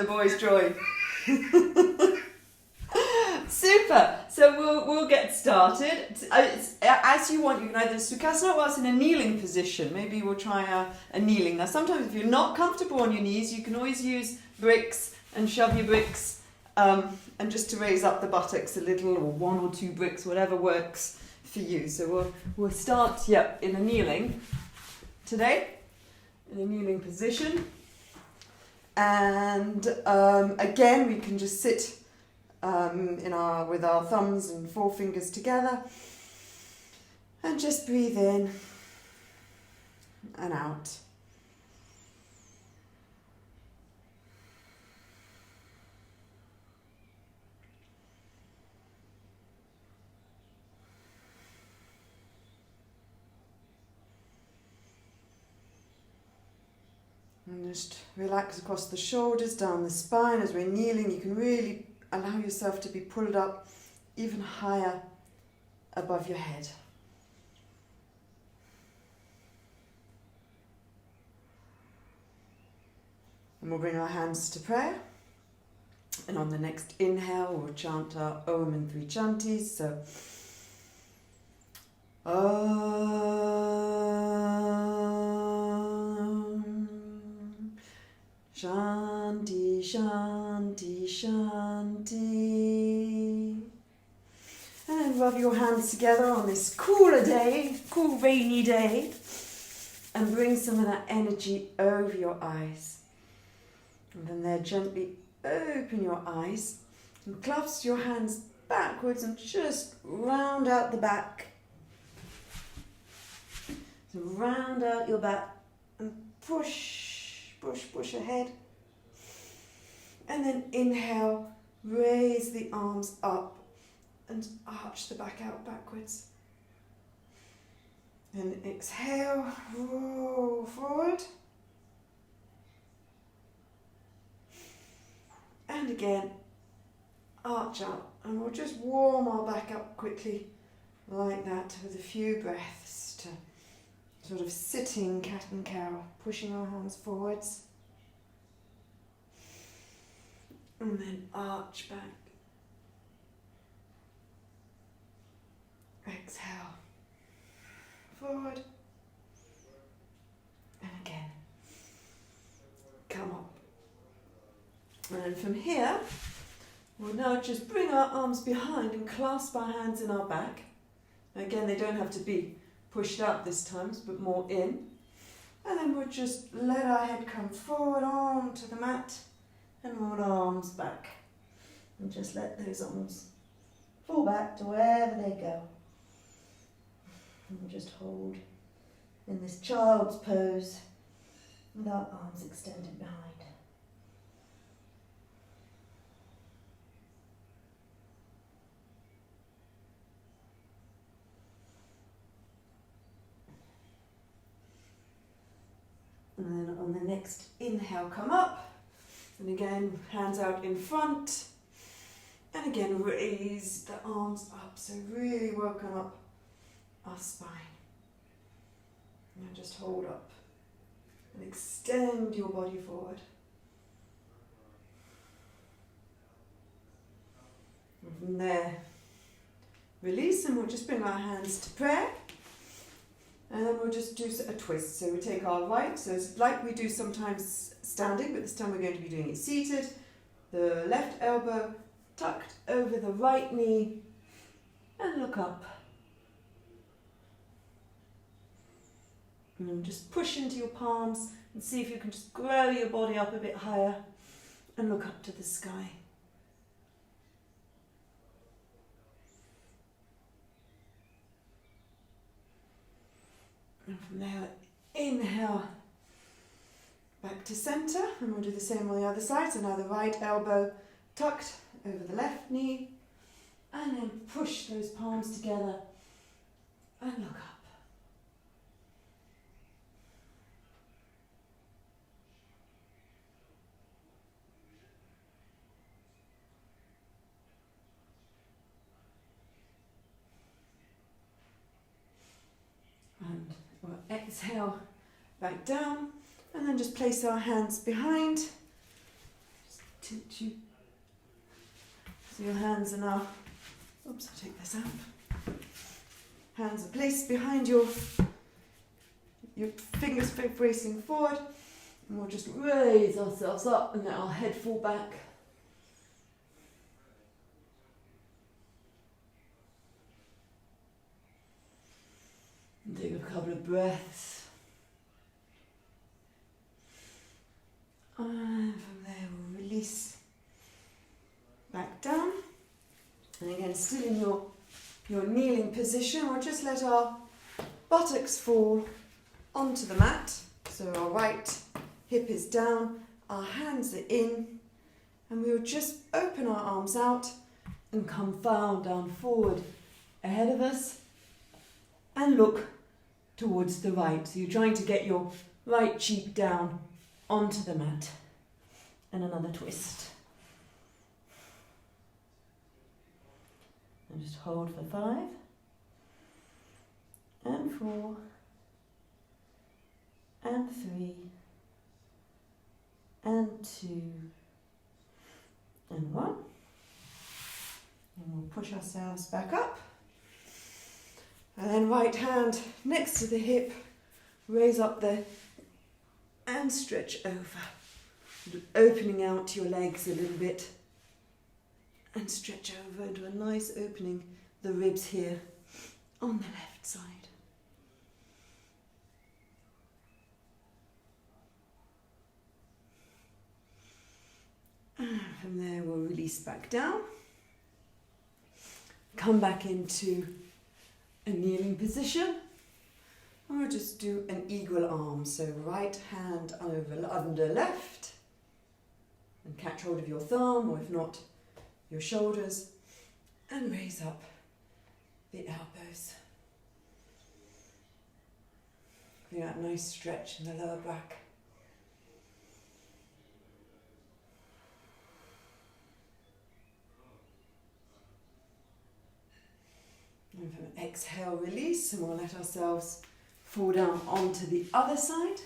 the boys join. Super. So we'll get started. As you want, you can either Sukhasana or else in a kneeling position. Maybe we'll try a kneeling. Now, sometimes if you're not comfortable on your knees, you can always use bricks and shove your bricks and just to raise up the buttocks a little, or 1 or 2 bricks, whatever works for you. So we'll start, in a kneeling today, in a kneeling position. And again, we can just sit with our thumbs and forefingers together and just breathe in and out. And just relax across the shoulders, down the spine. As we're kneeling, you can really allow yourself to be pulled up even higher above your head. And we'll bring our hands to prayer. And on the next inhale, we'll chant our Om and 3 chanties. So, Shanti, Shanti, Shanti. And then rub your hands together on this cooler day, cool rainy day, and bring some of that energy over your eyes. And then there, gently open your eyes and clasp your hands backwards and just round out the back. So round out your back and push ahead. And then inhale, raise the arms up and arch the back out backwards. And exhale, roll forward. And again, arch out. And we'll just warm our back up quickly like that with a few breaths to sort of sitting cat and cow, pushing our hands forwards. And then arch back. Exhale. Forward. And again. Come up. And then from here, we'll now just bring our arms behind and clasp our hands in our back. Again, they don't have to be pushed up this time, but more in. And then we'll just let our head come forward onto the mat and roll our arms back. And just let those arms fall back to wherever they go. And we'll just hold in this child's pose with our arms extended behind. And then on the next inhale, come up. And again, hands out in front. And again, raise the arms up. So really welcome up our spine. And just hold up. And extend your body forward. And from there, release, and we'll just bring our hands to prayer. And then we'll just do a twist. So we take our right, so it's like we do sometimes standing, but this time we're going to be doing it seated. The left elbow tucked over the right knee, and look up. And then just push into your palms and see if you can just grow your body up a bit higher and look up to the sky. And from there, inhale back to center, and we'll do the same on the other side. So now the right elbow tucked over the left knee, and then push those palms together and look up. And we'll exhale back down, and then just place our hands behind, just tilt you. So your hands are now, oops, I'll take this out. Hands are placed behind your fingers facing forward, and we'll just raise ourselves up and let our head fall back. And take a couple of breaths. And from there we'll release back down. And again, still in your kneeling position, we'll just let our buttocks fall onto the mat. So our right hip is down, our hands are in, and we'll just open our arms out and come far down forward ahead of us and look towards the right. So you're trying to get your right cheek down onto the mat. And another twist. And just hold for 5 and 4 and 3 and 2 and 1. And we'll push ourselves back up. And then right hand next to the hip, raise up there and stretch over, opening out your legs a little bit and stretch over into a nice opening, the ribs here on the left side. And from there we'll release back down, come back into a kneeling position. Or just do an eagle arm, so right hand under left, and catch hold of your thumb, or if not, your shoulders, and raise up the elbows. Feel that nice stretch in the lower back. And from exhale, release, and we'll let ourselves fall down onto the other side.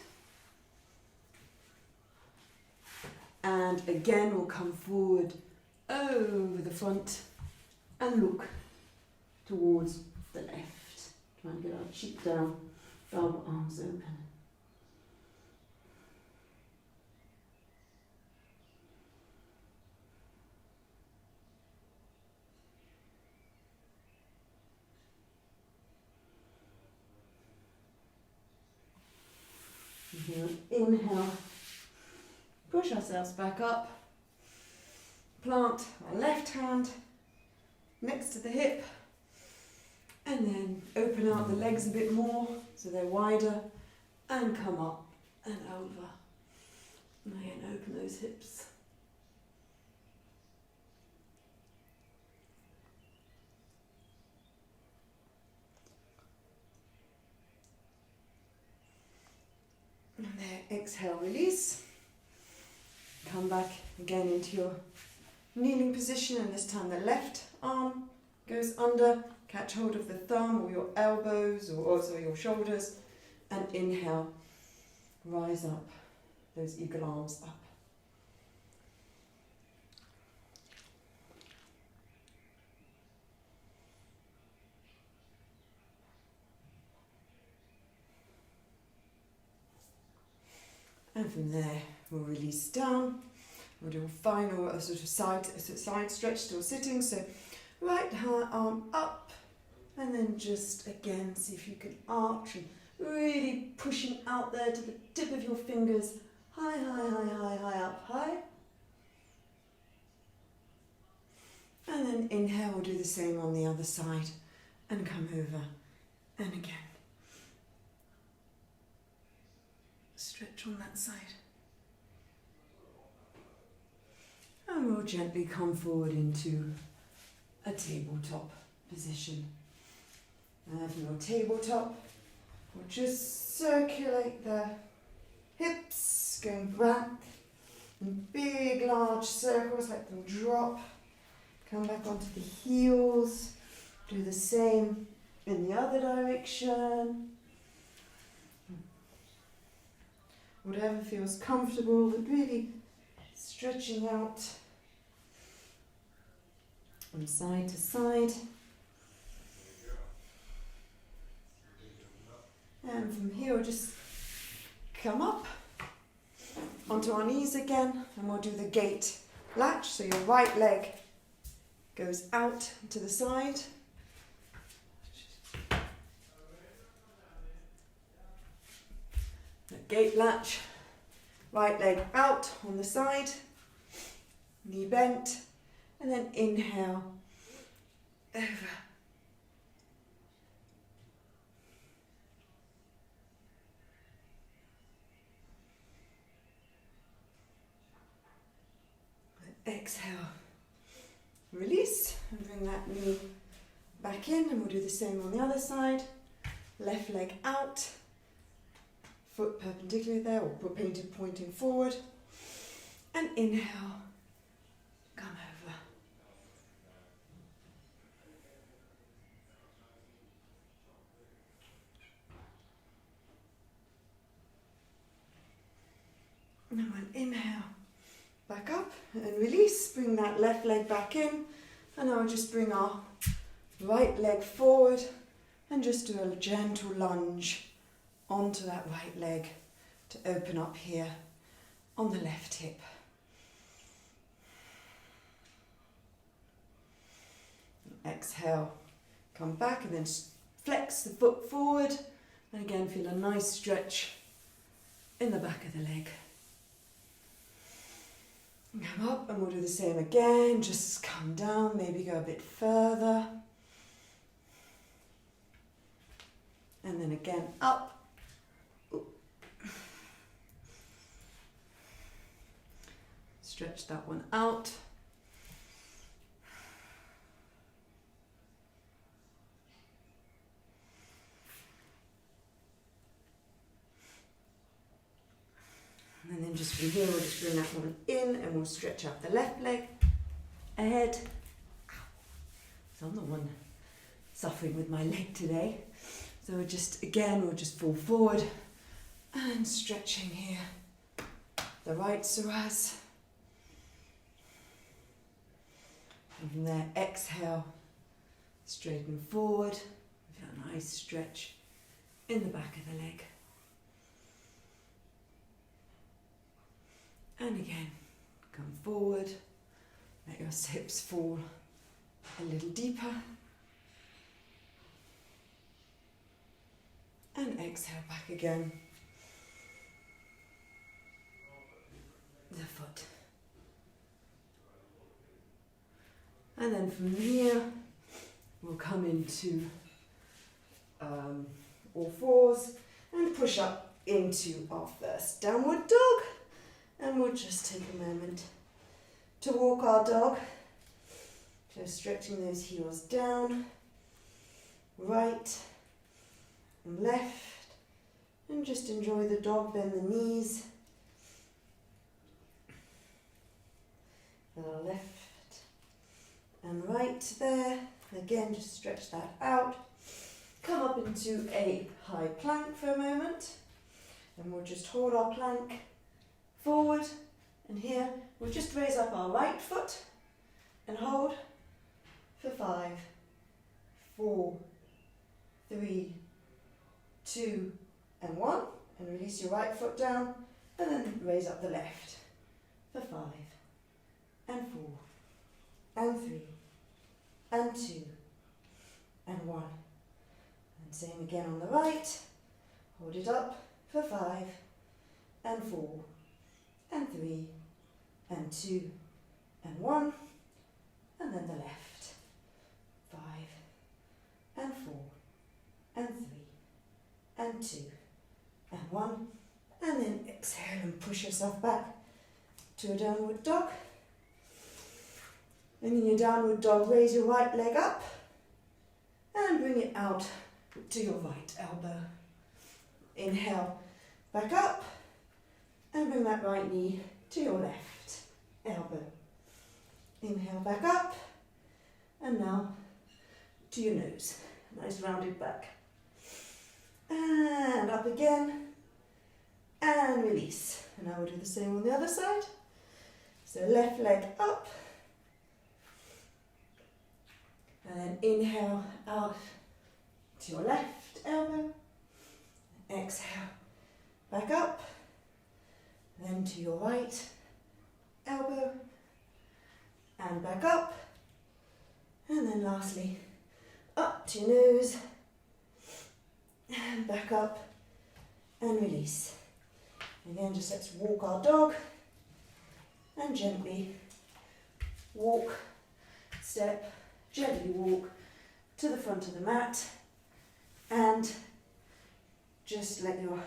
And again, we'll come forward over the front and look towards the left. Try and get our cheek down, our arms open. Inhale, push ourselves back up, plant our left hand next to the hip, and then open out the legs a bit more so they're wider, and come up and over. And again, open those hips. And there, exhale, release. Come back again into your kneeling position, and this time the left arm goes under, catch hold of the thumb or your elbows or also your shoulders, and inhale, rise up, those eagle arms up. And from there, we'll release down. We'll do a final sort of side stretch, still sitting. So right arm up, and then just again, see if you can arch and really pushing out there to the tip of your fingers. High, high, high, high, high, up, high. And then inhale, we'll do the same on the other side. And come over, and again. Stretch on that side. And we'll gently come forward into a tabletop position. And from your tabletop, we'll just circulate the hips, going back in big, large circles, let them drop. Come back onto the heels. Do the same in the other direction. Whatever feels comfortable, but really Stretching out from side to side. And from here we'll just come up onto our knees again, and we'll do the gate latch. So your right leg goes out to the side. The gate latch, right leg out on the side, knee bent, and then inhale over. Exhale, release, and bring that knee back in, and we'll do the same on the other side. Left leg out, foot perpendicular there, or pointing forward, and inhale, come over. And then we'll inhale, back up and release, bring that left leg back in, and I'll just bring our right leg forward and just do a gentle lunge onto that right leg to open up here on the left hip. Exhale, come back, and then flex the foot forward, and again feel a nice stretch in the back of the leg. Come up, and we'll do the same again. Just come down, maybe go a bit further. And then again up. Stretch that one out. And then just from here, we'll just bring that one in, and we'll stretch out the left leg ahead. So I'm the one suffering with my leg today. So we'll just fall forward and stretching here. The right psoas. And from there, exhale, straighten forward. Feel a nice stretch in the back of the leg. And again, come forward, let your hips fall a little deeper. And exhale back again. The foot. And then from here, we'll come into all fours and push up into our first downward dog. And we'll just take a moment to walk our dog. Just stretching those heels down, right and left, and just enjoy the dog. Bend the knees. Left and right there. Again, just stretch that out. Come up into a high plank for a moment, and we'll just hold our plank forward, and here we'll just raise up our right foot and hold for 5, 4, 3, 2, and 1, and release your right foot down, and then raise up the left for 5, and 4, and 3, and 2, and 1, and same again on the right. Hold it up for 5, and 4, and 3, and 2, and 1, and then the left, 5, and 4, and 3, and 2, and 1, and then exhale and push yourself back to a downward dog. And in your downward dog, raise your right leg up and bring it out to your right elbow. Inhale, back up, and bring that right knee to your left elbow. Inhale, back up, and now to your nose. Nice rounded back. And up again, and release. And now we'll do the same on the other side. So left leg up, and then inhale out to your left elbow, exhale back up, then to your right elbow, and back up, and then lastly up to your nose, and back up, and release. Again, just let's walk our dog, and gently walk, step, gently walk to the front of the mat, and just let your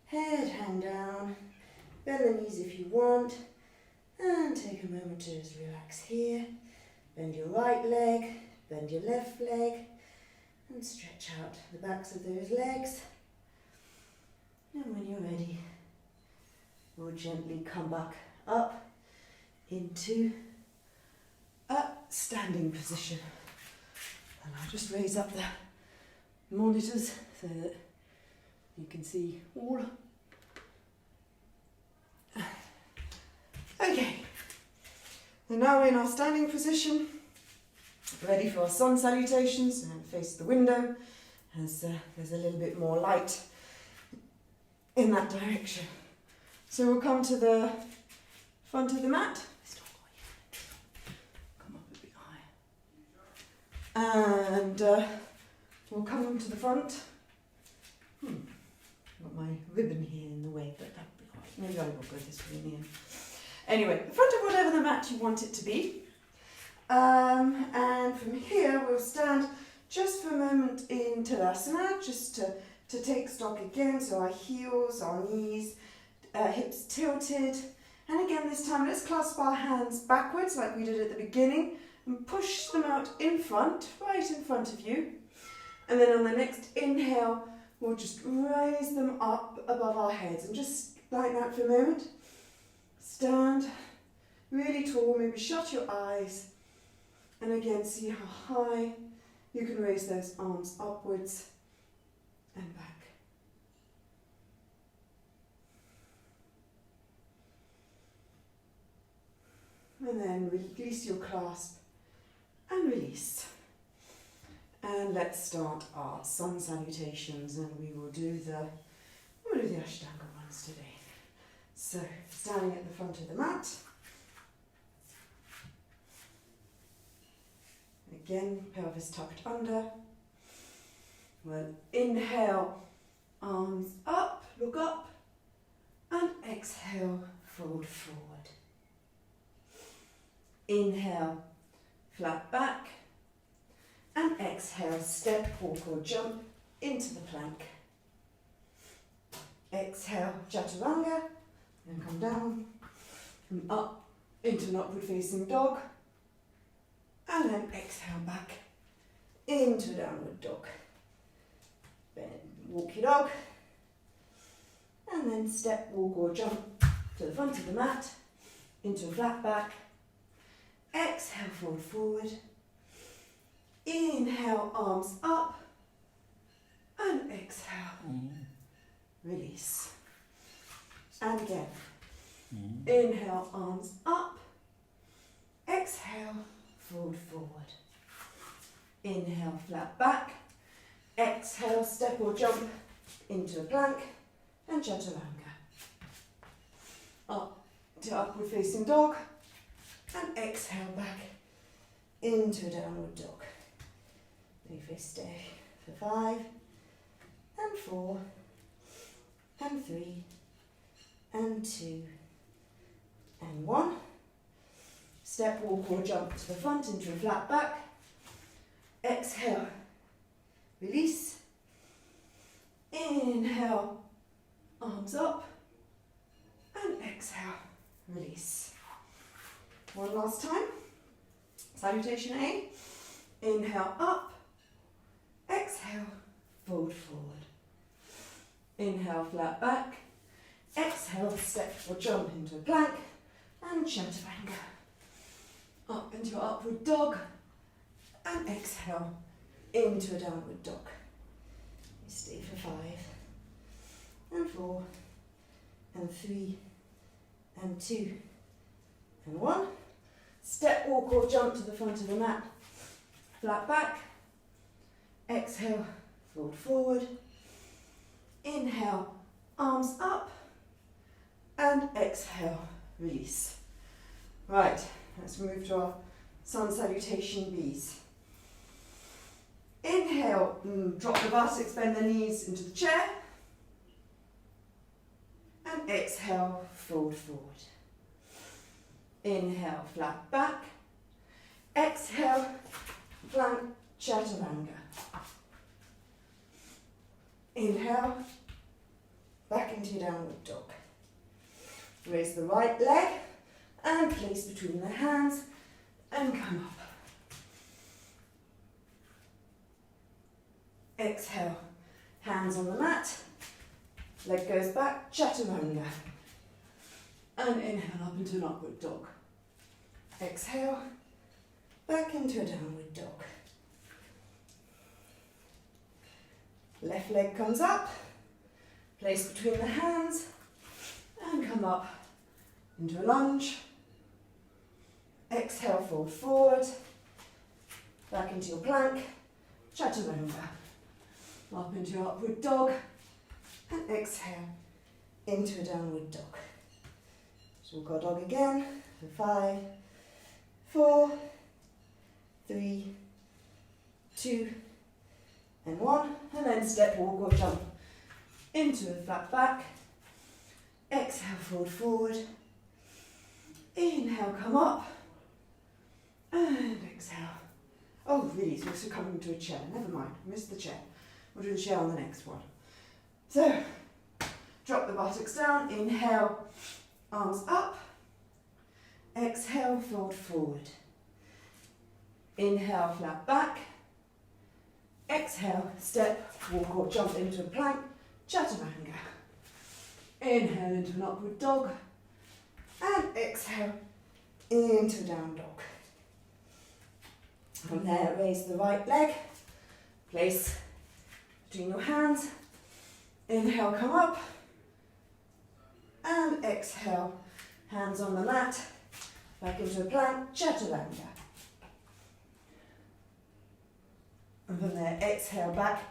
head hang down, bend the knees if you want, and take a moment to just relax here. Bend your right leg, bend your left leg, and stretch out the backs of those legs. And when you're ready, we'll gently come back up into a standing position. And I'll just raise up the monitors so that you can see all. Okay, and now we're in our standing position, ready for our sun salutations, and face the window as there's a little bit more light in that direction. So we'll come to the front of the mat. Come up a bit higher. And we'll come to the front. Got my ribbon here in the way, but that'll be all right. Maybe I will go this way in the end. Anyway, the front of whatever the mat you want it to be. And from here we'll stand just for a moment in Tadasana, just to take stock again. So our heels, our knees, hips tilted. And again this time let's clasp our hands backwards like we did at the beginning and push them out in front, right in front of you. And then on the next inhale, we'll just raise them up above our heads, and just like that for a moment. Stand really tall, maybe shut your eyes, and again see how high you can raise those arms upwards and back. And then release your clasp and release. And let's start our sun salutations, and we will do the Ashtanga ones today. So, standing at the front of the mat. Again, pelvis tucked under. We'll inhale, arms up, look up, and exhale, fold forward. Inhale, flat back, and exhale, step, walk or jump into the plank. Exhale, Chaturanga, and come down and up into an upward facing dog, and then exhale back into a downward dog. Then walk your dog, and then step, walk or jump to the front of the mat into a flat back. Exhale, fold forward. Inhale, arms up, and exhale, release. And again, inhale, arms up, exhale, fold forward. Inhale, flat back, exhale, step or jump into a plank, and Chaturanga. Up to upward facing dog, and exhale back into a downward dog. If stay for 5, and 4, and 3, and 2, and 1. Step, walk or jump to the front into a flat back. Exhale, release. Inhale, arms up, and exhale, release. One last time. Salutation A. Inhale up. Exhale, fold forward. Inhale, flat back. Exhale, step or jump into a plank, and Chaturanga. Up into upward dog, and exhale into a downward dog. You stay for 5, and 4, and 3, and 2, and 1. Step, walk or jump to the front of the mat. Flat back. Exhale, fold forward. Inhale, arms up. And exhale, release. Right, let's move to our sun salutation Bs. Inhale, drop the buttocks, bend the knees into the chair. And exhale, fold forward. Inhale, flat back. Exhale, plank chaturanga. Inhale, back into your downward dog. Raise the right leg and place between the hands and come up. Exhale, hands on the mat, leg goes back, chaturanga. And inhale up into an upward dog. Exhale, back into a downward dog. Left leg comes up, place between the hands, and come up into a lunge. Exhale, fold forward, back into your plank, chaturanga. Up into your upward dog, and exhale into a downward dog. So we've got dog again for 5, 4, 3, 2, and 1. And then step, walk or jump into a flat back. Exhale, fold forward. Inhale, come up. And exhale. Oh, release. We're also coming to a chair. Never mind, missed the chair. We'll do the chair on the next one. So, drop the buttocks down. Inhale, arms up. Exhale, fold forward. Inhale, flat back. Exhale, step, walk or jump into a plank, chaturanga. Inhale into an upward dog. And exhale into a down dog. From there, raise the right leg. Place between your hands. Inhale, come up. And exhale, hands on the mat. Back into a plank, chaturanga. And from there, exhale back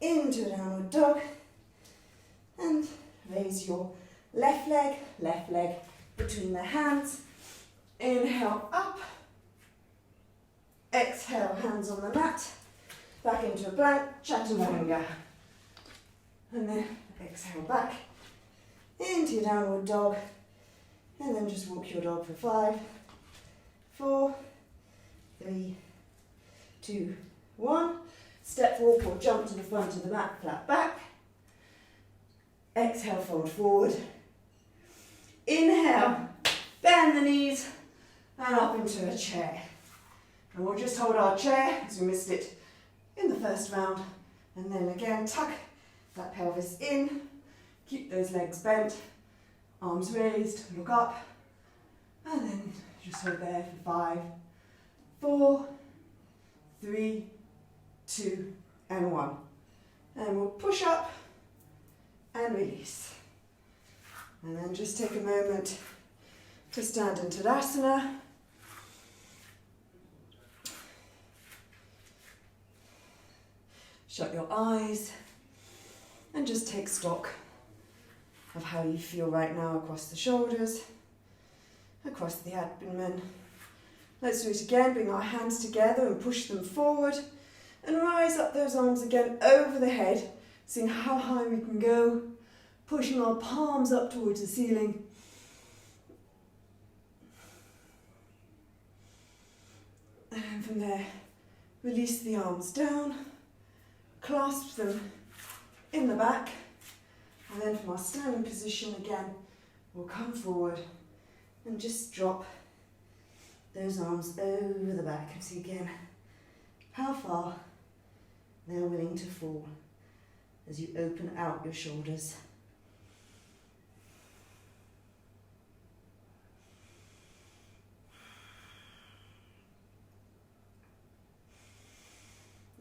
into a downward dog. And raise your left leg between the hands. Inhale up. Exhale, hands on the mat. Back into a plank, chaturanga. And then exhale back into your downward dog. And then just walk your dog for 5, 4, 3, 2, 1. Step, walk or jump to the front of the mat, flat back. Exhale, fold forward. Inhale, bend the knees and up into a chair. And we'll just hold our chair as we missed it in the first round. And then again, tuck that pelvis in. Keep those legs bent, arms raised, look up. And then just hold there for 5, 4, 3, 2, and 1. And we'll push up and release. And then just take a moment to stand in Tadasana. Shut your eyes and just take stock of how you feel right now across the shoulders, across the abdomen. Let's do it again. Bring our hands together and push them forward and rise up those arms again over the head, seeing how high we can go, pushing our palms up towards the ceiling. And from there, release the arms down, clasp them in the back, and then from our standing position again, we'll come forward and just drop those arms over the back. And see again how far they're willing to fall as you open out your shoulders.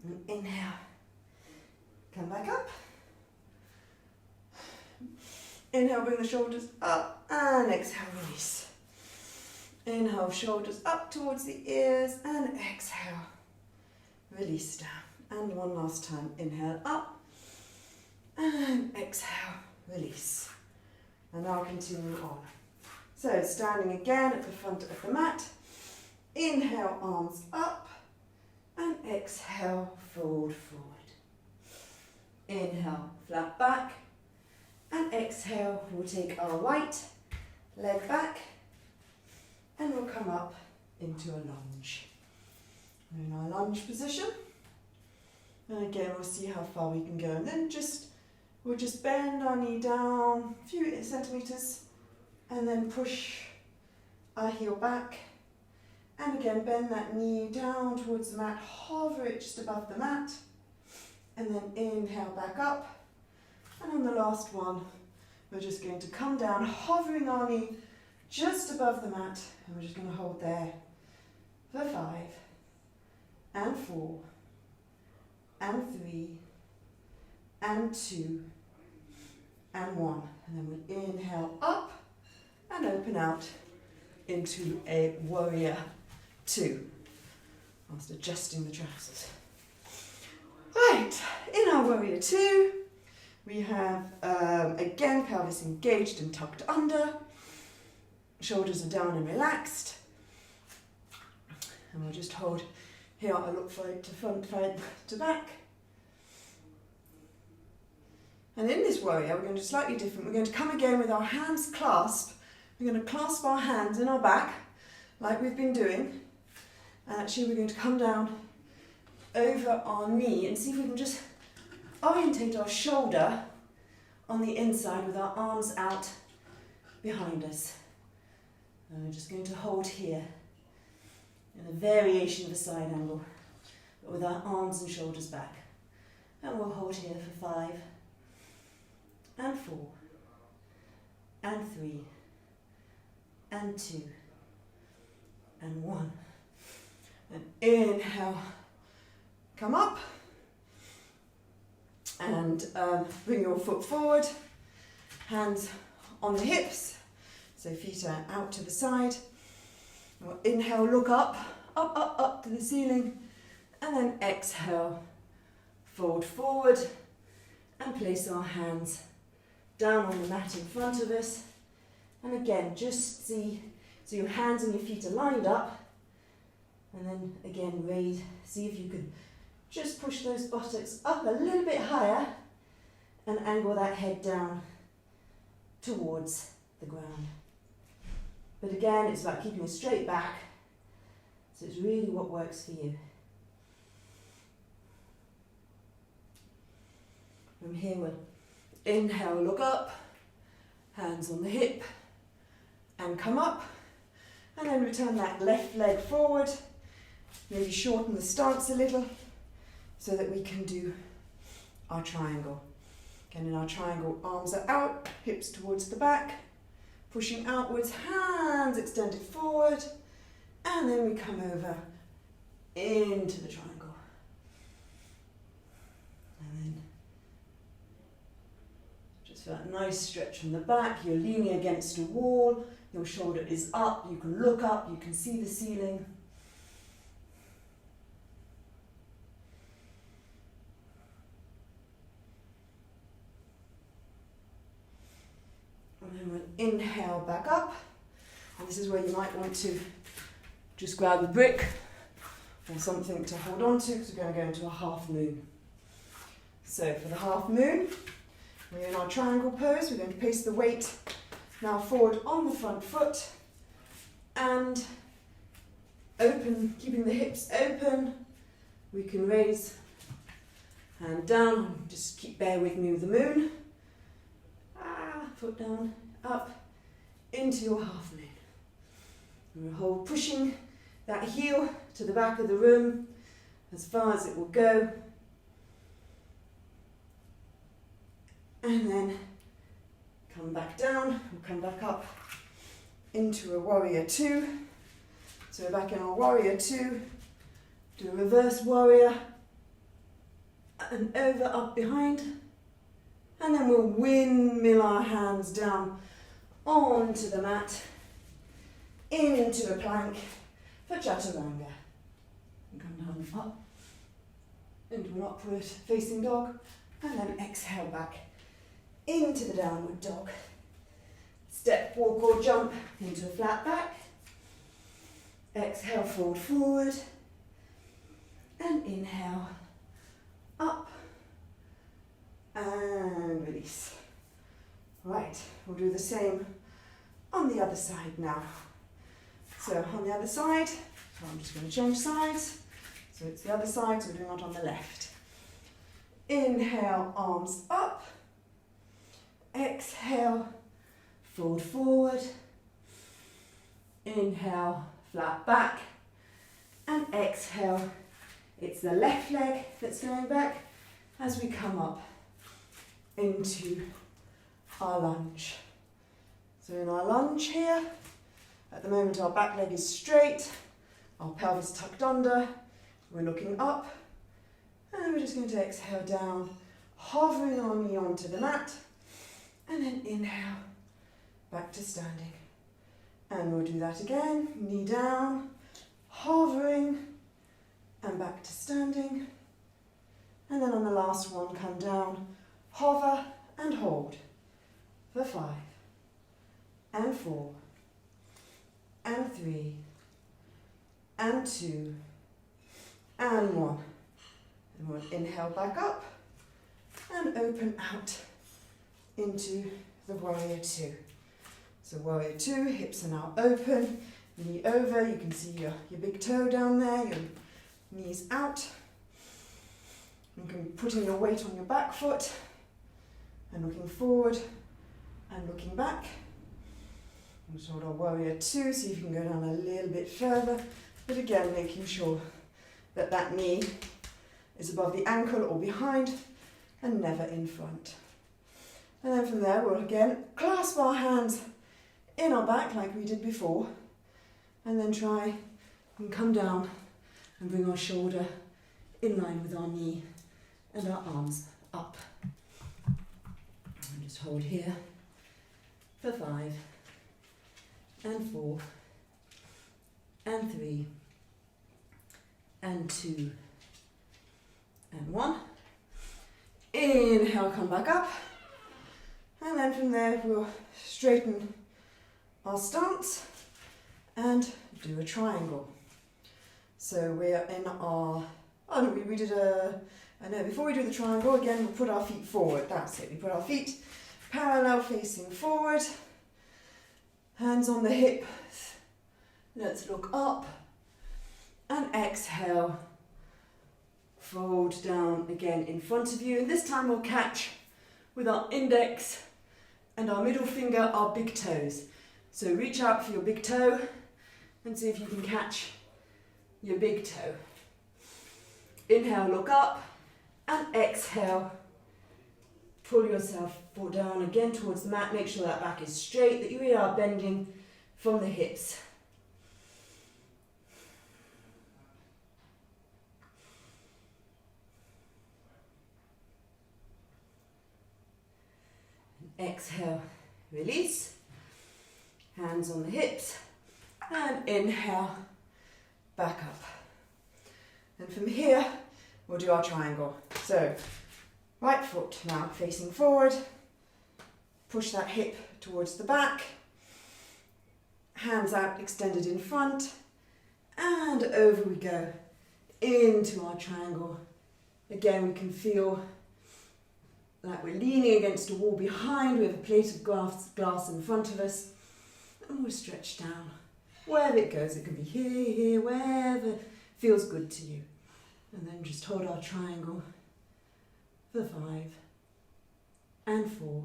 And inhale, come back up. Inhale, bring the shoulders up, and exhale, release. Inhale, shoulders up towards the ears, and exhale, release down. And one last time, inhale up, and exhale, release. And now continue on. So standing again at the front of the mat, inhale, arms up, and exhale, fold forward. Inhale, flat back, and exhale, we'll take our right leg back, and we'll come up into a lunge. We're in our lunge position, and again we'll see how far we can go, and then we'll just bend our knee down a few centimeters, and then push our heel back, and again bend that knee down towards the mat, hover it just above the mat, and then inhale back up, and on the last one we're just going to come down, hovering our knee just above the mat, and we're just going to hold there for 5 and 4 and 3 and 2 and 1, and then we inhale up and open out into a warrior 2 whilst adjusting the trousers. Right, in our warrior 2 we have again pelvis engaged and tucked under, shoulders are down and relaxed, and we'll just hold here. I look forward to front, side to back. And in this warrior, we're going to do slightly different. We're going to come again with our hands clasped. We're going to clasp our hands in our back, like we've been doing. And actually, we're going to come down over our knee and see if we can just orientate our shoulder on the inside with our arms out behind us. And we're just going to hold here in a variation of a side angle, but with our arms and shoulders back. And we'll hold here for 5 and 4 and 3 and 2 and 1. And inhale, come up, and bring your foot forward, hands on the hips, so feet are out to the side. We'll inhale, look up, up, up, up to the ceiling, and then exhale, fold forward, and place our hands down on the mat in front of us. And again, just see, so your hands and your feet are lined up, and then again raise, see if you can just push those buttocks up a little bit higher and angle that head down towards the ground. But again, it's about keeping it straight back, so it's really what works for you. From here, we'll inhale, look up, hands on the hip, and come up, and then return that left leg forward, maybe shorten the stance a little, so that we can do our triangle. Again, in our triangle, arms are out, hips towards the back, pushing outwards, hands extended forward, and then we come over into the triangle. And then just for that nice stretch from the back, you're leaning against a wall, your shoulder is up, you can look up, you can see the ceiling. And then we'll inhale back up, and this is where you might want to just grab a brick or something to hold on to, because we're going to go into a half moon. So for the half moon, we're in our triangle pose. We're going to place the weight now forward on the front foot and open, keeping the hips open. We can raise hand down, just bear with me with the moon. Foot down, up, into your half moon. And we'll hold, pushing that heel to the back of the room as far as it will go. And then come back down, we'll come back up into a warrior 2. So we're back in our warrior 2, do a reverse warrior, and over, up, behind. And then we'll windmill our hands down onto the mat. into a plank for Chaturanga. And come down up into an upward facing dog, and then exhale back into the downward dog. Step, walk or jump into a flat back. Exhale, fold forward. And inhale, up. And release. Right, we'll do the same on the other side now. So on the other side, so I'm just going to change sides. So it's the other side, so we're doing it on the left. Inhale, arms up. Exhale, fold forward. Inhale, flat back. And exhale, it's the left leg that's going back as we come up into our lunge. So in our lunge here, at the moment our back leg is straight, our pelvis tucked under, we're looking up, and then we're just going to exhale down, hovering our knee onto the mat, and then inhale, back to standing. And we'll do that again, knee down, hovering, and back to standing. And then on the last one, come down, hover and hold for 5, and 4, and 3, and 2, and 1. And we'll inhale back up and open out into the warrior 2. So warrior 2, hips are now open, knee over, you can see your big toe down there, your knees out. You can be putting your weight on your back foot and looking forward and looking back. And sort of warrior 2, see if you can go down a little bit further, but again making sure that that knee is above the ankle or behind and never in front. And then from there we'll again clasp our hands in our back like we did before, and then try and come down and bring our shoulder in line with our knee and our arms up. And just hold here for 5, and 4, and 3, and 2, and 1. Inhale, come back up. And then from there we'll straighten our stance and do a triangle. So we're in our, we did before we do the triangle, again we'll put our feet forward, that's it. We put our feet parallel facing forward, hands on the hips, let's look up, and exhale, fold down again in front of you, and this time we'll catch with our index and our middle finger, our big toes. So reach out for your big toe and see if you can catch your big toe. Inhale, look up, and exhale, pull yourself down again towards the mat. Make sure that back is straight, that you really are bending from the hips. Exhale, release, hands on the hips, and inhale, back up. And from here, we'll do our triangle. So, right foot now facing forward, push that hip towards the back, hands out extended in front, and over we go into our triangle. Again, we can feel like we're leaning against a wall behind, we have a plate of glass in front of us, and we'll stretch down. Wherever it goes, it can be here, wherever feels good to you. And then just hold our triangle for 5, and 4,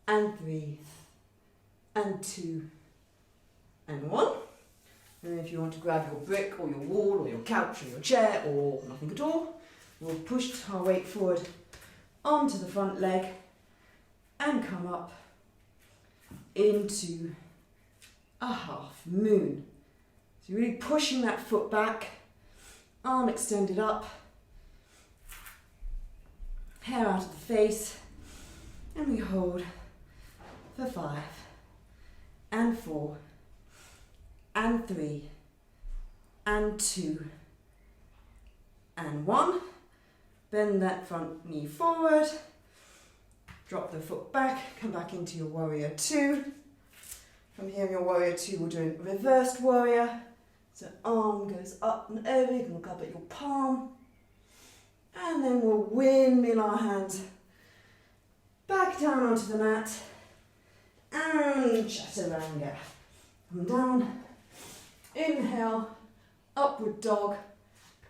and 3, and 2, and 1. And if you want to grab your brick or your wall or your couch or your chair or nothing at all, we'll push our weight forward onto the front leg and come up into a half moon. So you're really pushing that foot back, arm extended up, hair out of the face, and we hold for 5, and 4, and 3, and 2, and 1. Bend that front knee forward, drop the foot back, come back into your warrior 2. From here in your warrior 2, we'll do a reversed warrior. So arm goes up and over, you can look up at your palm. And then we'll windmill our hands back down onto the mat. And Chaturanga. Come down, inhale, upward dog,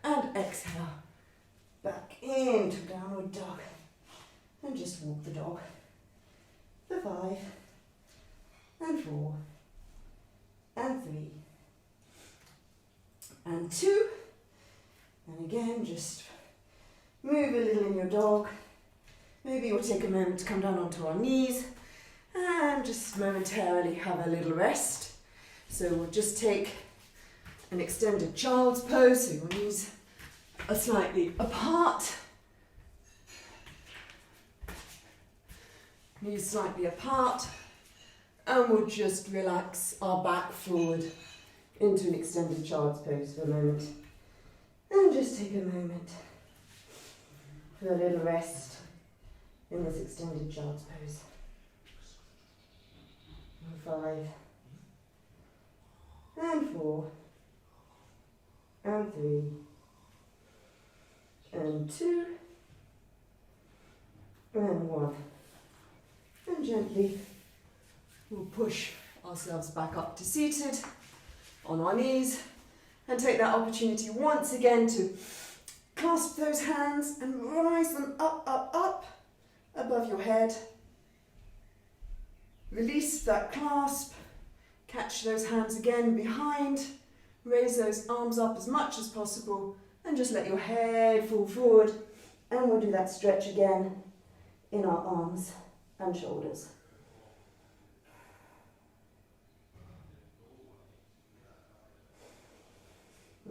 and exhale. Back into downward dog. And just walk the dog for 5, and 4, and 3, and 2. And again, just move a little in your dog. Maybe we'll take a moment to come down onto our knees and just momentarily have a little rest. So we'll just take an extended child's pose, so your knees are slightly apart. Knees slightly apart. And we'll just relax our back forward into an extended child's pose for a moment. And just take a moment for a little rest in this extended child's pose. 5, and 4, and 3, and 2, and 1. And gently we'll push ourselves back up to seated on our knees and take that opportunity once again to clasp those hands and rise them up, up, up above your head. Release that clasp, catch those hands again behind, raise those arms up as much as possible and just let your head fall forward, and we'll do that stretch again in our arms and shoulders.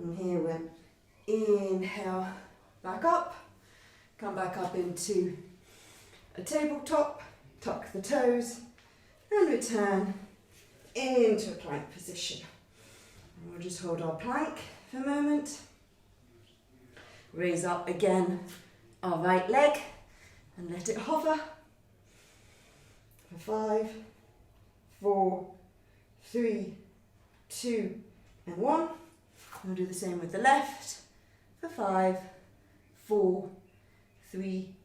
And here we'll inhale back up, come back up into a tabletop, tuck the toes, and return into a plank position. And we'll just hold our plank for a moment. Raise up again our right leg and let it hover for 5, 4, 3, 2, and 1. We'll do the same with the left for 5, 4, 3,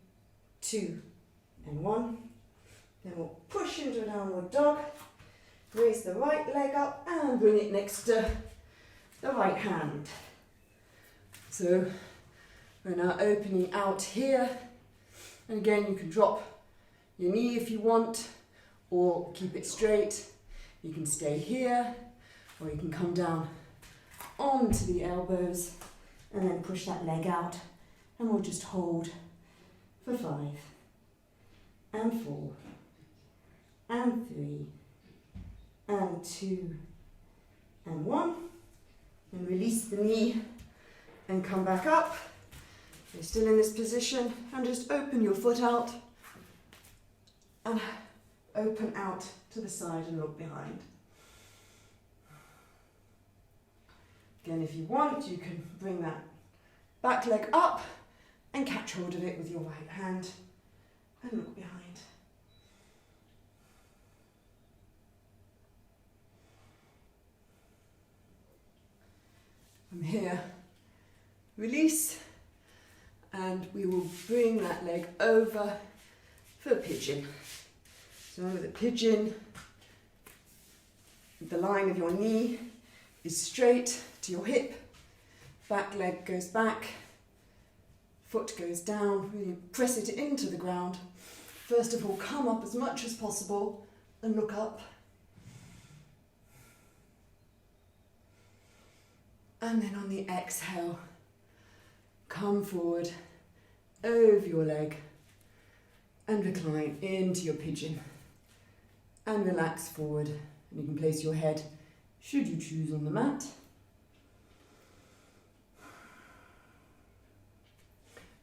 2, and 1. Then we'll push into a downward dog, raise the right leg up and bring it next to the right hand. So we're now opening out here, and again you can drop your knee if you want, or keep it straight. You can stay here, or you can come down onto the elbows and then push that leg out, and we'll just hold for 5, and 4, and 3, and 2, and 1, and release the knee and come back up. You're still in this position, and just open your foot out and open out to the side and look behind. Again, if you want, you can bring that back leg up and catch hold of it with your right hand and look behind. From here, release, and we will bring that leg over for pigeon. So with a pigeon, the line of your knee is straight to your hip, back leg goes back, foot goes down, really press it into the ground. First of all, come up as much as possible and look up. And then on the exhale, come forward over your leg and recline into your pigeon. And relax forward. And you can place your head, should you choose, on the mat.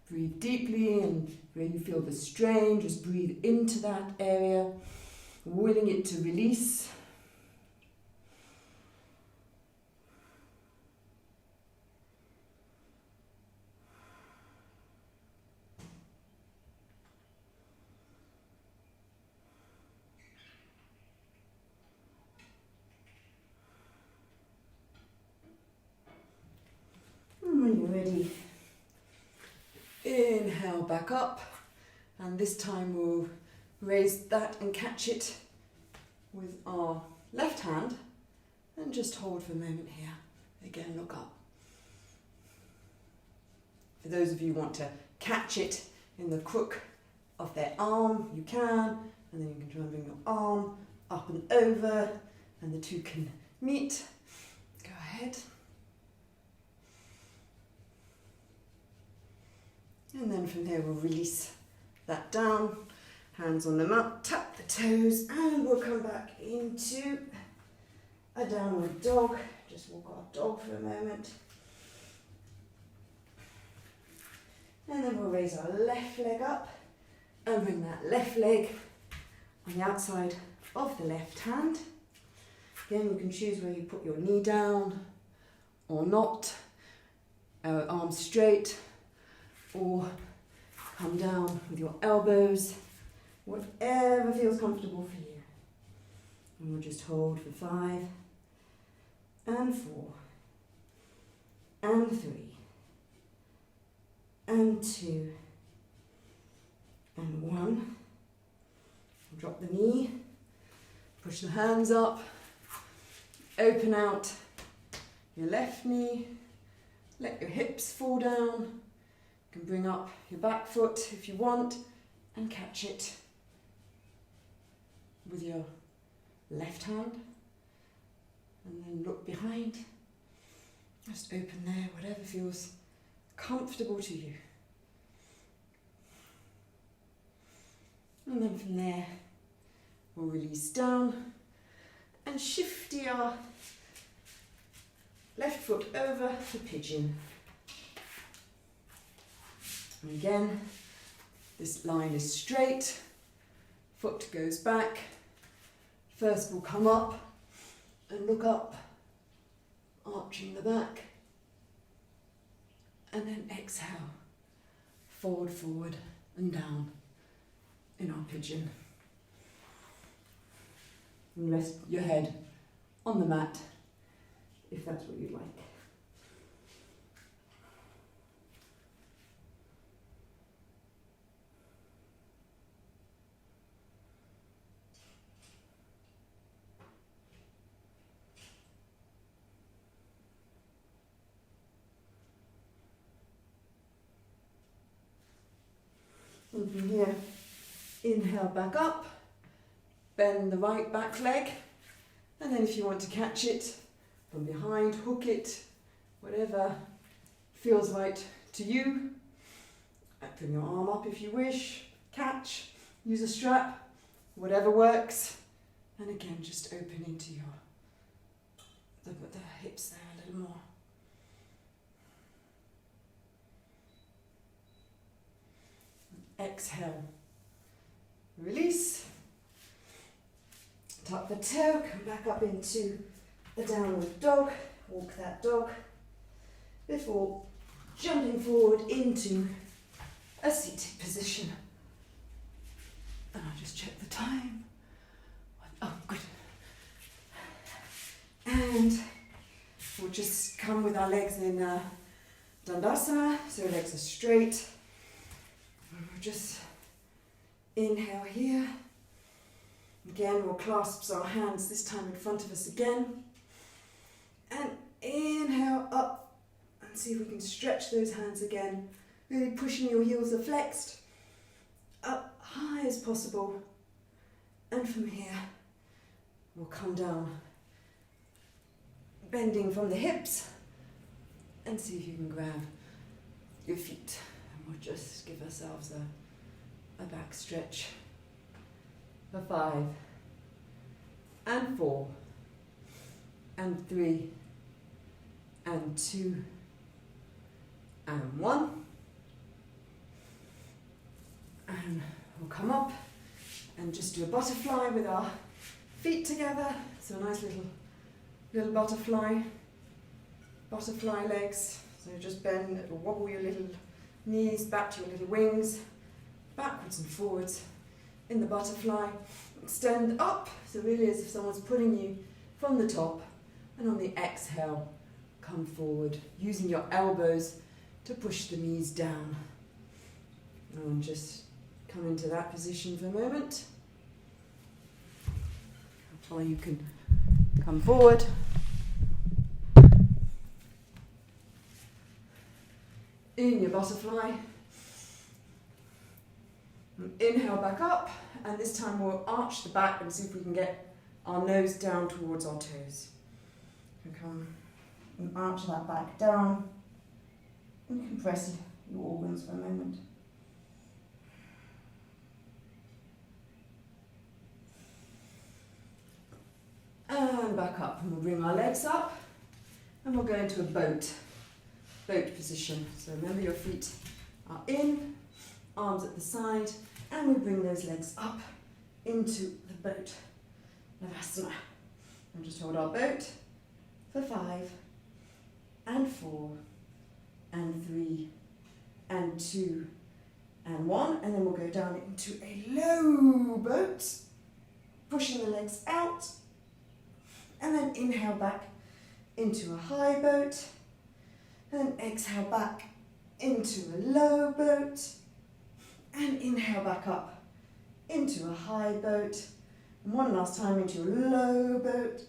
Breathe deeply, and where you feel the strain, just breathe into that area, willing it to release. you're ready, inhale back up, and this time we'll raise that and catch it with our left hand and just hold for a moment here. Again, look up. For those of you who want to catch it in the crook of their arm, you can, and then you can try and bring your arm up and over, and the two can meet. Go ahead. And then from there we'll release that down, hands on the mat, tap the toes, and we'll come back into a downward dog. Just walk our dog for a moment. And then we'll raise our left leg up and bring that left leg on the outside of the left hand. Again, you can choose where you put your knee down or not, arms straight, or come down with your elbows, whatever feels comfortable for you. And we'll just hold for 5 and 4 and 3 and 2 and 1. Drop the knee, push the hands up, open out your left knee, let your hips fall down. You can bring up your back foot if you want and catch it with your left hand, and then look behind. Just open there, whatever feels comfortable to you. And then from there, we'll release down and shift our left foot over for pigeon. And again, this line is straight, foot goes back. First we'll come up and look up, arching the back. And then exhale, forward, forward and down in our pigeon. And rest your head on the mat if that's what you'd like. And from here, inhale back up, bend the right back leg, and then if you want to catch it from behind, hook it, whatever feels right to you. Bring your arm up if you wish, catch, use a strap, whatever works. And again, just open into the hips there a little more. Exhale, release, tuck the toe, come back up into a downward dog, walk that dog before jumping forward into a seated position. And I'll just check the time. Oh, good. And we'll just come with our legs in Dandasana, so legs are straight. We'll just inhale here. Again, we'll clasp our hands, this time in front of us again. And inhale up and see if we can stretch those hands again. Really pushing your heels are flexed up high as possible. And from here, we'll come down, bending from the hips, and see if you can grab your feet. We'll just give ourselves a back stretch for 5 and 4 and 3 and 2 and 1. And we'll come up and just do a butterfly with our feet together. So a nice little butterfly legs. So just bend, wobble your little knees back to your little wings, backwards and forwards in the butterfly. Extend up, so really as if someone's pulling you from the top. And on the exhale, come forward, using your elbows to push the knees down. And just come into that position for a moment. Or you can come forward. In your butterfly. And inhale back up, and this time we'll arch the back and see if we can get our nose down towards our toes. So come and arch that back down and compress your organs for a moment. And back up, and we'll bring our legs up, and we'll go into a boat position. So remember your feet are in, arms at the side, and we bring those legs up into the boat, Navasana. And just hold our boat for 5, and 4, and 3, and 2, and 1, and then we'll go down into a low boat, pushing the legs out, and then inhale back into a high boat, and exhale back into a low boat, and inhale back up into a high boat, and one last time into a low boat,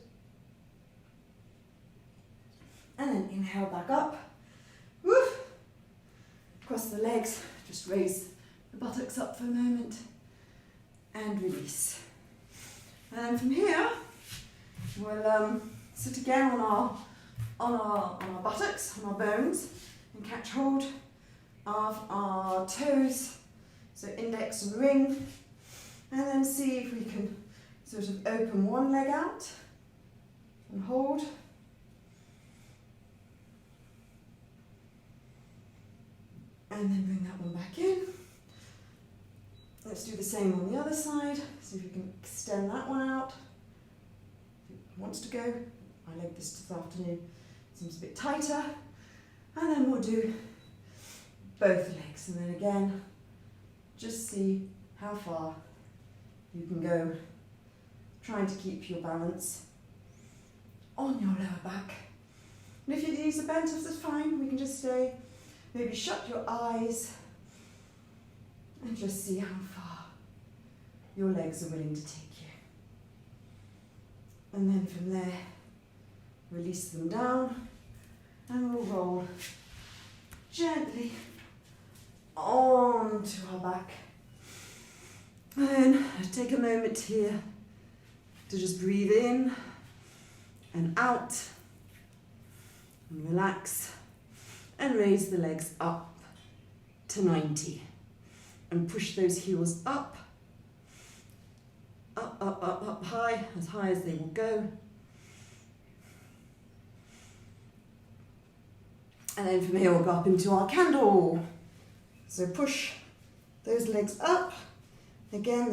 and then inhale back up, woo, cross the legs, just raise the buttocks up for a moment, and release. And from here, we'll sit again on our buttocks, on our bones, and catch hold of our toes, so index and ring, and then see if we can sort of open one leg out and hold. And then bring that one back in. Let's do the same on the other side, see if we can extend that one out. If it wants to go. I like this afternoon. Seems a bit tighter. And then we'll do both legs. And then again, just see how far you can go, trying to keep your balance on your lower back. And if your knees are bent, that's fine. We can just stay. Maybe shut your eyes and just see how far your legs are willing to take you. And then from there, release them down, and we'll roll gently onto our back. And then take a moment here to just breathe in and out, and relax, and raise the legs up to 90, and push those heels up, up high, as high as they will go. And then from here we'll go up into our candle. So push those legs up. Again,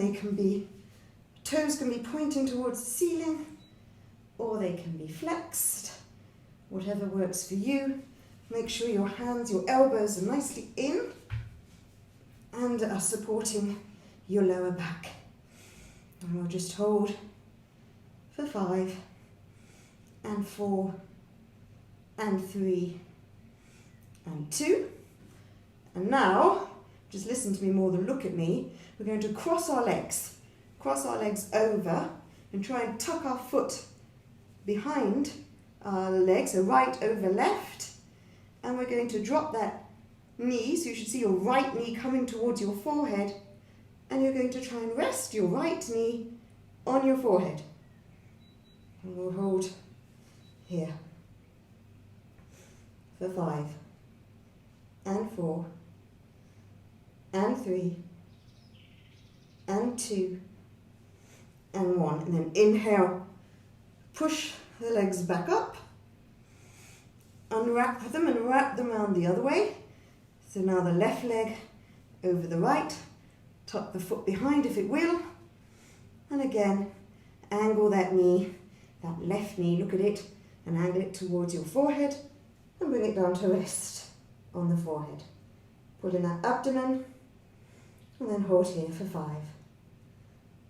toes can be pointing towards the ceiling, or they can be flexed, whatever works for you. Make sure your hands, your elbows are nicely in and are supporting your lower back. And we'll just hold for 5, and 4, and 3, and 2. And now, just listen to me more than look at me. We're going to cross our legs over, and try and tuck our foot behind our legs, so right over left. And we're going to drop that knee, so you should see your right knee coming towards your forehead, and you're going to try and rest your right knee on your forehead. And we'll hold here for 5, and 4, and 3, and 2, and 1. And then inhale, push the legs back up, unwrap them and wrap them around the other way. So now the left leg over the right, tuck the foot behind if it will, and again angle that knee, that left knee, look at it, and angle it towards your forehead, and bring it down to rest on the forehead. Pull in that abdomen, and then hold here for 5,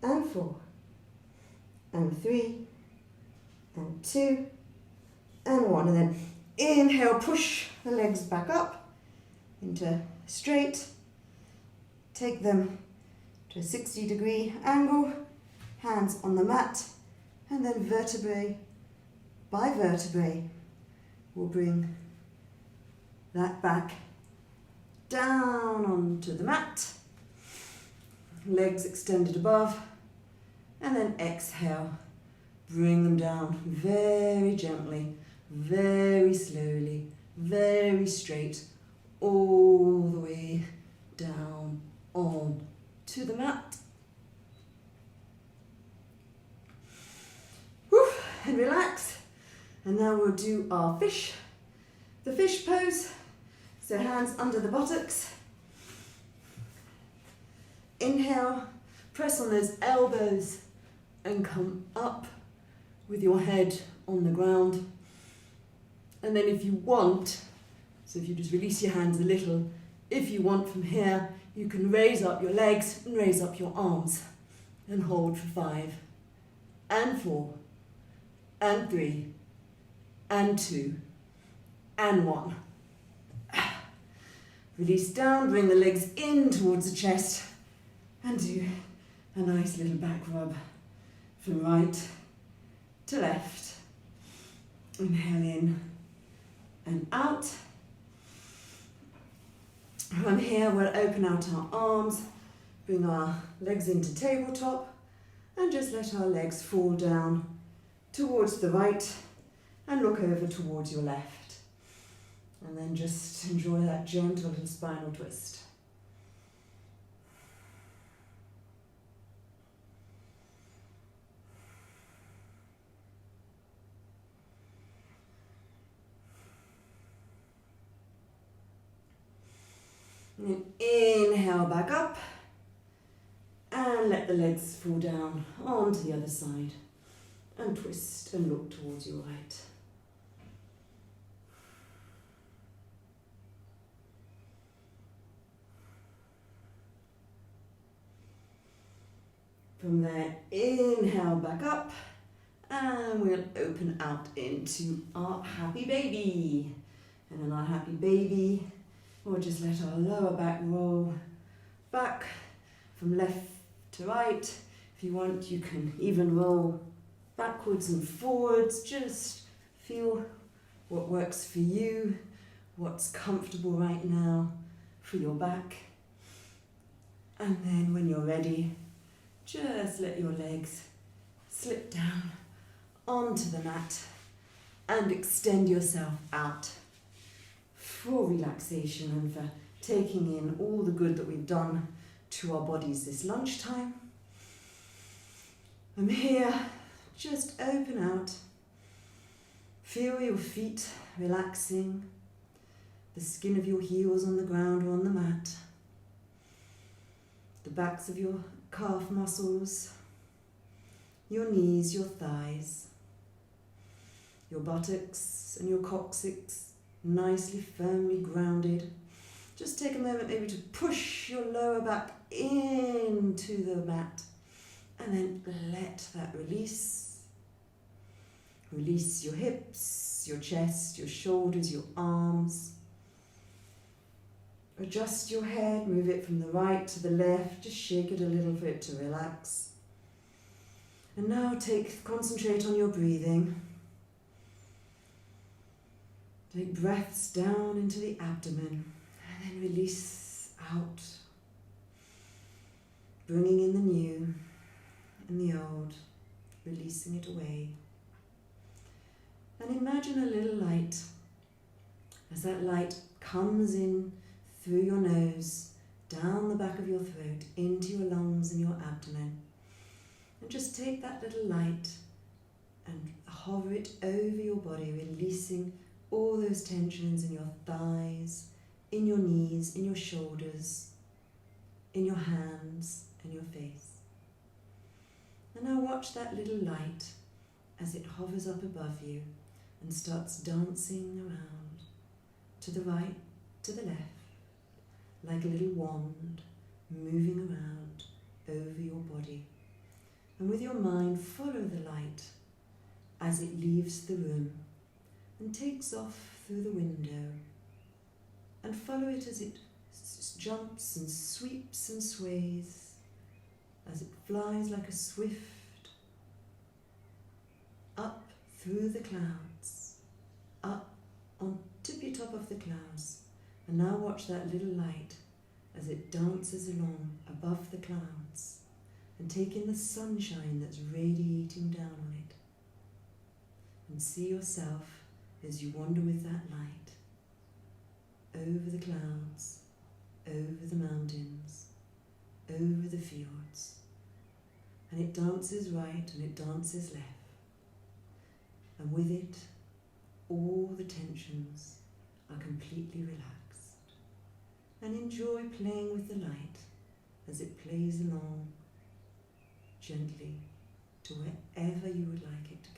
and 4, and 3, and 2, and 1. And then inhale, push the legs back up, into straight. Take them to a 60-degree angle, hands on the mat, and then vertebrae by vertebrae, we'll bring that back down onto the mat, legs extended above, and then exhale, bring them down very gently, very slowly, very straight, all the way down on to the mat. Whew, and relax. And now we'll do our fish, the fish pose. So hands under the buttocks. Inhale, press on those elbows and come up with your head on the ground. And then if you want, so if you just release your hands a little, if you want from here, you can raise up your legs and raise up your arms and hold for 5 and 4 and 3 and 2 and 1. Release down, bring the legs in towards the chest and do a nice little back rub from right to left. Inhale in and out. From here we'll open out our arms, bring our legs into tabletop and just let our legs fall down towards the right and look over towards your left. And then just enjoy that gentle little spinal twist. And then inhale back up and let the legs fall down onto the other side and twist and look towards your right. From there, inhale back up and we'll open out into our happy baby. And in our happy baby, we'll just let our lower back roll back from left to right. If you want, you can even roll backwards and forwards. Just feel what works for you, what's comfortable right now for your back. And then when you're ready, just let your legs slip down onto the mat and extend yourself out for relaxation and for taking in all the good that we've done to our bodies this lunchtime. From here, just open out. Feel your feet relaxing, the skin of your heels on the ground or on the mat, the backs of your calf muscles, your knees, your thighs, your buttocks and your coccyx nicely firmly grounded. Just take a moment maybe to push your lower back into the mat and then let that release. Release your hips, your chest, your shoulders, your arms. Adjust your head, move it from the right to the left, just shake it a little for it to relax. And now concentrate on your breathing. Take breaths down into the abdomen and then release out. Bringing in the new and the old, releasing it away. And imagine a little light. As that light comes in through your nose, down the back of your throat, into your lungs and your abdomen. And just take that little light and hover it over your body, releasing all those tensions in your thighs, in your knees, in your shoulders, in your hands and your face. And now watch that little light as it hovers up above you and starts dancing around to the right, to the left, like a little wand moving around over your body. And with your mind, follow the light as it leaves the room and takes off through the window and follow it as it jumps and sweeps and sways, as it flies like a swift up through the clouds, up on tippy top of the clouds. And now watch that little light as it dances along above the clouds, and take in the sunshine that's radiating down on it. And see yourself as you wander with that light over the clouds, over the mountains, over the fields. And it dances right and it dances left. And with it, all the tensions are completely relaxed. And enjoy playing with the light as it plays along gently to wherever you would like it to go.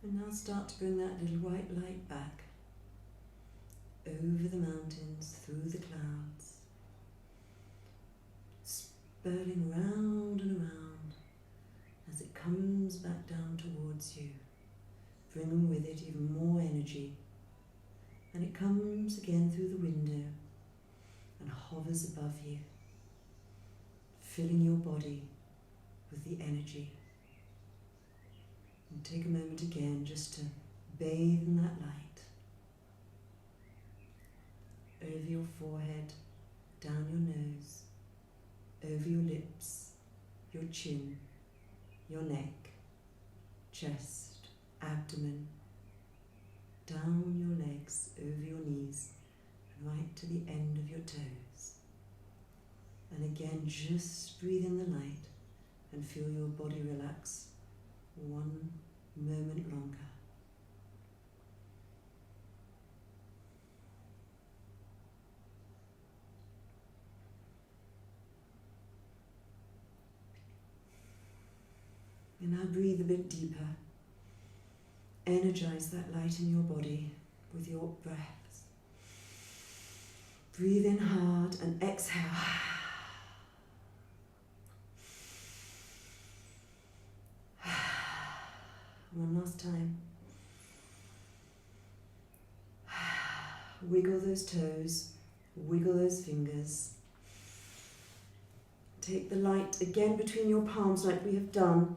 And now start to bring that little white light back over the mountains, through the clouds, spurling round and around as it comes back down towards you, bringing with it even more energy. And it comes again through the window and hovers above you, filling your body with the energy. And take a moment again just to bathe in that light. Over your forehead, down your nose, over your lips, your chin, your neck, chest, abdomen, down your legs, over your knees, and right to the end of your toes. And again, just breathe in the light and feel your body relax one moment longer. And now breathe a bit deeper. Energize that light in your body with your breaths. Breathe in hard and exhale. One last time. Wiggle those toes, wiggle those fingers. Take the light again between your palms like we have done,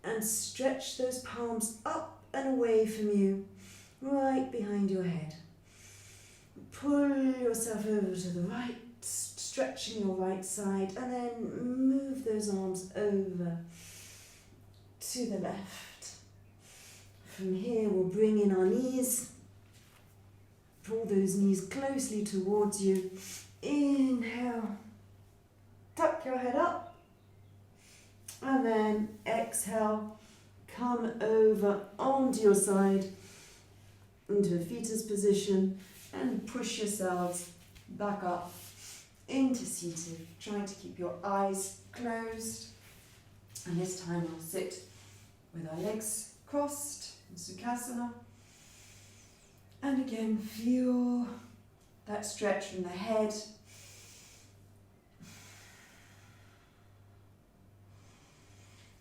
and stretch those palms up and away from you, right behind your head. Pull yourself over to the right, stretching your right side, and then move those arms over to the left. From here we'll bring in our knees, pull those knees closely towards you. Inhale, tuck your head up. And then exhale, come over onto your side into a fetus position and push yourselves back up into seated, trying to keep your eyes closed. And this time we'll sit with our legs crossed in Sukhasana. And again, feel that stretch from the head.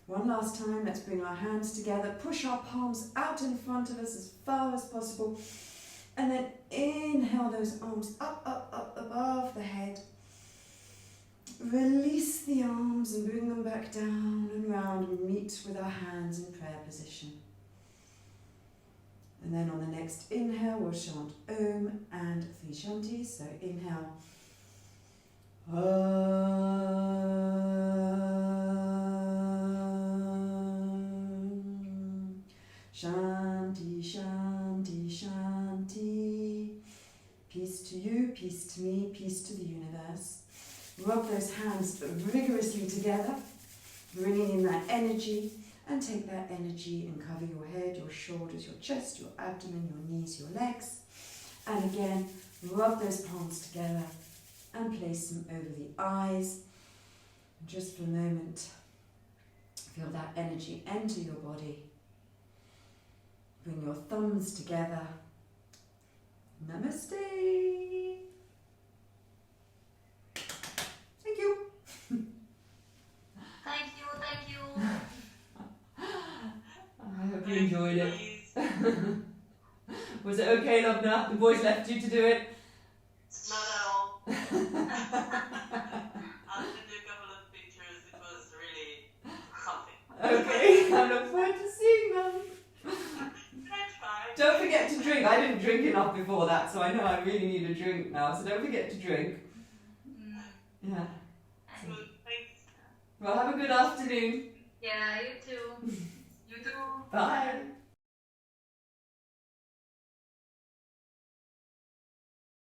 One last time, let's bring our hands together, push our palms out in front of us as far as possible, and then inhale those arms up, up, up above the head. Release the arms and bring them back down and round and meet with our hands in prayer position. And then on the next inhale, we'll chant Om and 3 Shantis. So inhale. Shanti, Shanti, Shanti. Peace to you, peace to me, peace to the universe. Rub those hands vigorously together, bringing in that energy, and take that energy and cover your head, your shoulders, your chest, your abdomen, your knees, your legs. And again, rub those palms together and place them over the eyes. Just for a moment, Feel that energy enter your body. Bring your thumbs together. Namaste. Thank you. Thank you. I hope you enjoyed it. Was it okay, Lubna? The boys left you to do it? Not at all. I'll send you a couple of pictures. It was really something. Okay, I look forward to seeing them. That's fine. Don't forget to drink. I didn't drink enough before that, so I know I really need a drink now, so don't forget to drink. Yeah. Good. Thanks. Well, have a good afternoon. Yeah, you too. You too. Bye.